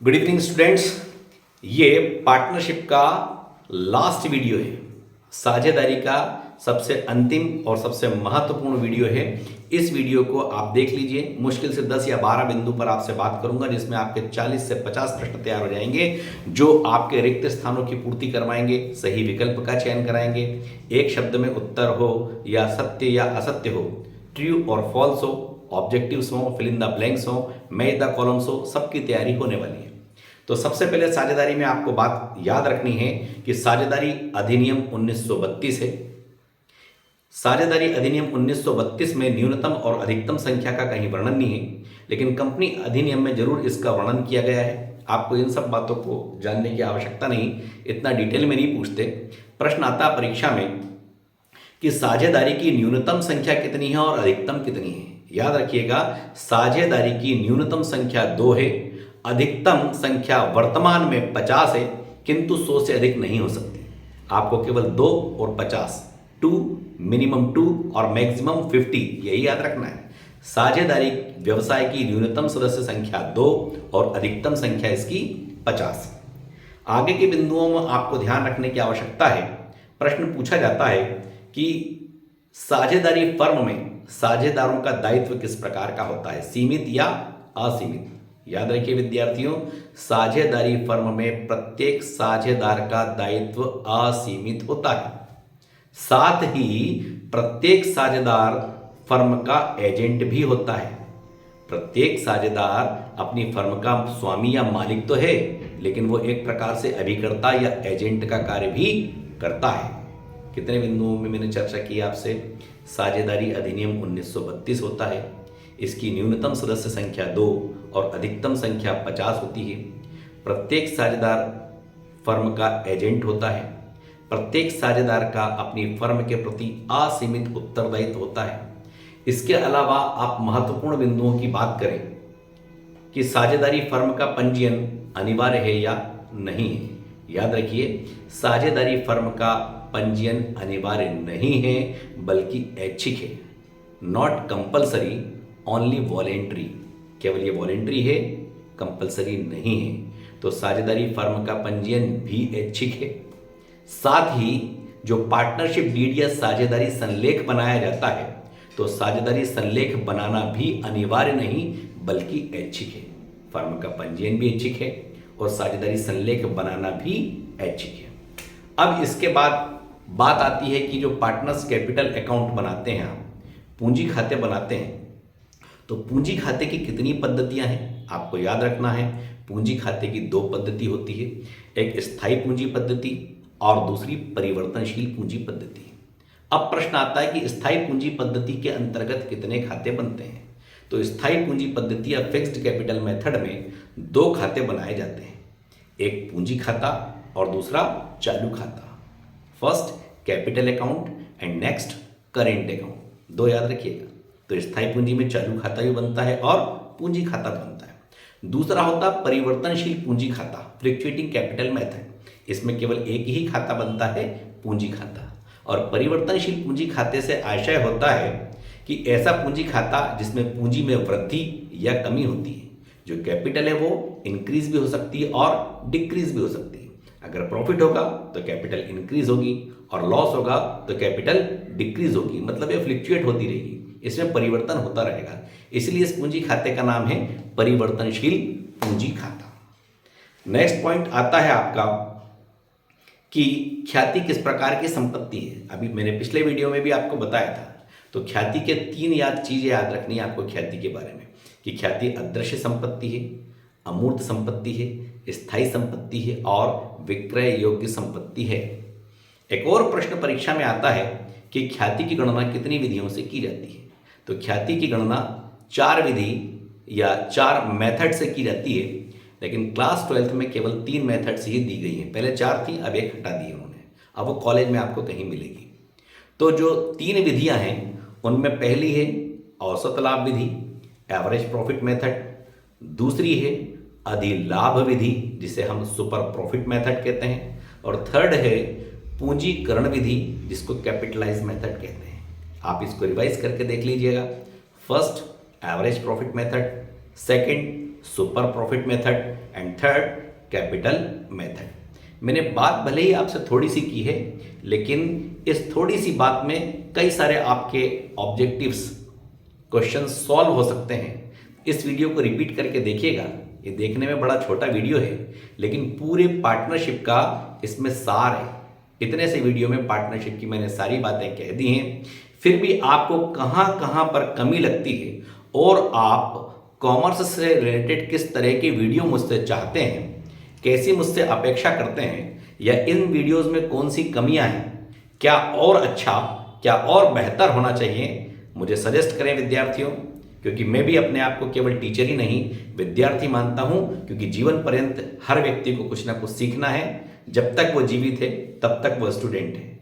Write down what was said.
Good evening students. ये partnership का last video है, साझेदारी का सबसे अंतिम और सबसे महत्वपूर्ण वीडियो है। इस वीडियो को आप देख लीजिए। मुश्किल से 10 या 12 बिंदु पर आपसे बात करूंगा, जिसमें आपके 40 से 50 प्रश्न तैयार हो जाएंगे, जो आपके रिक्त स्थानों की पूर्ति करवाएंगे, सही विकल्प का चयन कराएंगे, एक शब्द में उत्तर हो या सत्य या असत्य हो, ट्रू और फॉल्स हो, ऑब्जेक्टिव्स हो, फिल इन द ब्लैंक्स हो, मैच द कॉलम्स हो, सबकी तैयारी होने वाली है। तो सबसे पहले साझेदारी में आपको बात याद रखनी है कि साझेदारी अधिनियम 1932 है। साझेदारी अधिनियम 1932 में न्यूनतम और अधिकतम संख्या का कहीं वर्णन नहीं है, लेकिन कंपनी अधिनियम में जरूर इसका वर्णन किया गया है। आपको इन सब बातों को जानने की आवश्यकता नहीं, इतना डिटेल में नहीं पूछते। प्रश्न आता परीक्षा में कि साझेदारी की न्यूनतम संख्या कितनी है और अधिकतम कितनी है। याद रखिएगा, साझेदारी की न्यूनतम संख्या 2 है, अधिकतम संख्या वर्तमान में 50 है, किंतु 100 से अधिक नहीं हो सकती। आपको केवल 2 और 50, 2 मिनिमम 2 और मैक्सिमम 50, यही याद रखना है। साझेदारी व्यवसाय की न्यूनतम सदस्य संख्या 2 और अधिकतम संख्या इसकी 50। आगे के बिंदुओं में आपको ध्यान रखने की आवश्यकता है। प्रश्न पूछा जाता है कि साझेदारी फर्म में साझेदारों का दायित्व किस प्रकार का होता है, सीमित या असीमित। याद रखिए विद्यार्थियों, साझेदारी फर्म में प्रत्येक साझेदार का दायित्व असीमित होता है। साथ ही प्रत्येक साझेदार फर्म का एजेंट भी होता है। प्रत्येक साझेदार अपनी फर्म का स्वामी या मालिक तो है, लेकिन वो एक प्रकार से अभिकर्ता या एजेंट का कार्य भी करता है। कितने बिंदुओं में मैंने चर्चा की आपसे। साझेदारी अधिनियम 1932 होता है, इसकी न्यूनतम सदस्य संख्या 2 और अधिकतम संख्या 50 होती है। प्रत्येक साझेदार फर्म का एजेंट होता है। प्रत्येक साझेदार का अपनी फर्म के प्रति असीमित उत्तरदायित्व होता है। इसके अलावा आप महत्वपूर्ण बिंदुओं की बात करें कि साझेदारी फर्म का पंजीयन अनिवार्य है या नहीं है। याद रखिए, साझेदारी फर्म का पंजीयन अनिवार्य नहीं है, बल्कि ऐच्छिक है। Not compulsory, only voluntary. केवल ये वॉलेंट्री है, कंपलसरी नहीं है। तो साझेदारी फर्म का पंजीयन भी ऐच्छिक है। साथ ही जो पार्टनरशिप डीड या साझेदारी संलेख बनाया जाता है, तो साझेदारी संलेख बनाना भी अनिवार्य नहीं, बल्कि ऐच्छिक है। फर्म का पंजीयन भी ऐच्छिक है और साझेदारी संलेख बनाना भी ऐच्छिक है। अब इसके बाद बात आती है कि जो पार्टनर्स कैपिटल अकाउंट बनाते हैं, आप पूंजी खाते बनाते हैं, तो पूंजी खाते की कितनी पद्धतियां हैं आपको याद रखना है। पूंजी खाते की 2 पद्धति होती है, एक स्थायी पूंजी पद्धति और दूसरी परिवर्तनशील पूंजी पद्धति। अब प्रश्न आता है कि स्थायी पूंजी पद्धति के अंतर्गत कितने खाते बनते हैं। तो स्थायी पूंजी पद्धति या फिक्स्ड कैपिटल मेथड में 2 खाते बनाए जाते हैं, एक पूंजी खाता और दूसरा चालू खाता। First capital account and next current account, 2 याद रखिएगा। तो स्थायी पूंजी में चालू खाता भी बनता है और पूंजी खाता बनता है। दूसरा होता परिवर्तनशील पूंजी खाता, फ्लक्चुएटिंग कैपिटल मेथड। इसमें केवल एक ही खाता बनता है, पूंजी खाता। और परिवर्तनशील पूंजी खाते से आशय होता है कि ऐसा पूंजी खाता जिसमें पूंजी में वृद्धि या कमी होती है। जो कैपिटल है वो इंक्रीज भी हो सकती है और डिक्रीज भी हो सकती है। अगर प्रॉफिट होगा तो कैपिटल इंक्रीज होगी और लॉस होगा तो कैपिटल डिक्रीज होगी, मतलब ये फ्लक्चुएट होती रहेगी, इसमें परिवर्तन होता रहेगा। इसलिए इस पूंजी खाते का नाम है परिवर्तनशील पूंजी खाता। नेक्स्ट पॉइंट आता है आपका कि ख्याति किस प्रकार की संपत्ति है। अभी मैंने पिछले वीडियो में भी आपको बताया था। तो ख्याति के 3 चीजें याद रखनी है आपको ख्याति के बारे में, कि ख्याति अदृश्य संपत्ति है, अमूर्त संपत्ति है, स्थायी संपत्ति है और विक्रय योग्य संपत्ति है। एक और प्रश्न परीक्षा में आता है कि ख्याति की गणना कितनी विधियों से की जाती है। तो ख्याति की गणना 4 विधि या 4 मेथड से की जाती है, लेकिन क्लास 12th में केवल 3 मेथड्स ही दी गई हैं। पहले 4 थी, अब 1 हटा दी उन्होंने। अब वो कॉलेज में आपको कहीं मिलेगी। तो जो 3 विधियां हैं उनमें पहली है औसत लाभ विधि, एवरेज प्रॉफिट मेथड। दूसरी है अधिलाभ विधि, जिसे हम सुपर प्रॉफिट मेथड कहते हैं। और थर्ड है पूंजीकरण विधि, जिसको कैपिटलाइज मेथड कहते हैं। आप इसको रिवाइज करके देख लीजिएगा। First average profit method, second super profit method and third capital method. मैंने बात भले ही आपसे थोड़ी सी की है, लेकिन इस थोड़ी सी बात में कई सारे आपके ऑब्जेक्टिव्स क्वेश्चन सॉल्व हो सकते हैं। इस वीडियो को रिपीट करके देखिएगा। ये देखने में बड़ा छोटा वीडियो है, लेकिन पूरे पार्टनरशिप का इसमें सार है। इतने से वीडियो में पार्टनरशिप की मैंने सारी बातें कह दी हैं। फिर भी आपको कहाँ कहाँ पर कमी लगती है और आप कॉमर्स से रिलेटेड किस तरह की वीडियो मुझसे चाहते हैं, कैसी मुझसे अपेक्षा करते हैं, या इन वीडियोस में कौन सी कमियां हैं, क्या और अच्छा, क्या और बेहतर होना चाहिए, मुझे सजेस्ट करें विद्यार्थियों। क्योंकि मैं भी अपने आप को केवल टीचर ही नहीं, विद्यार्थी मानता हूं। क्योंकि जीवन पर्यंत हर व्यक्ति को कुछ ना कुछ सीखना है। जब तक वो जीवित है तब तक वो स्टूडेंट है।